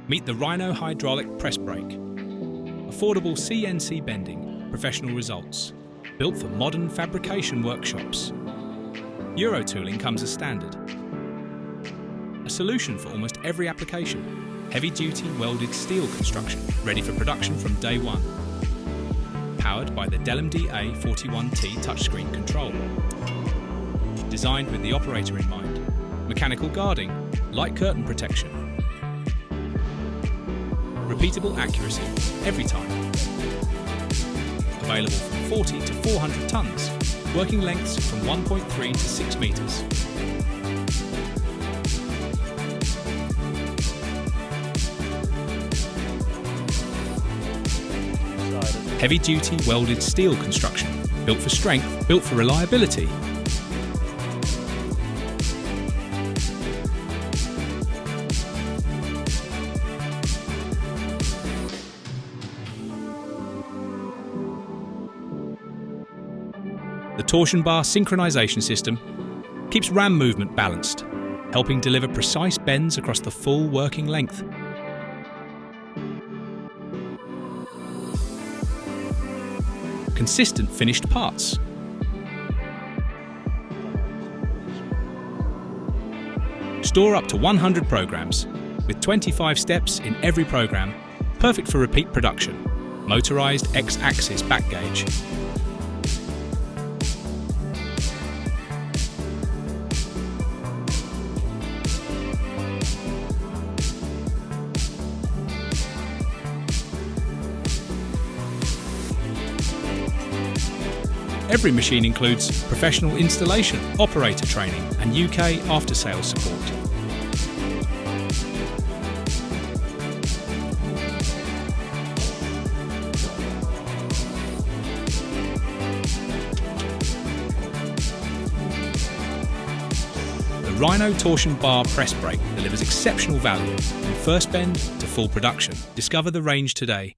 Meet the Rhino hydraulic press brake. Affordable CNC bending, professional results. Built for modern fabrication workshops. Euro tooling comes as standard. A solution for almost every application. Heavy-duty welded steel construction, ready for production from day one. Powered by the Delem DA41T touchscreen control. Designed with the operator in mind. Mechanical guarding, light curtain protection. Repeatable accuracy, every time. Available from 40 to 400 tonnes, working lengths from 1.3 to 6 metres. Heavy-duty welded steel construction, built for strength, built for reliability. The torsion bar synchronization system keeps ram movement balanced, helping deliver precise bends across the full working length. Consistent finished parts. Store up to 100 programs, with 25 steps in every program, perfect for repeat production. Motorized X-axis back gauge. Every machine includes professional installation, operator training and UK after-sales support. The Rhino torsion bar press brake delivers exceptional value from first bend to full production. Discover the range today.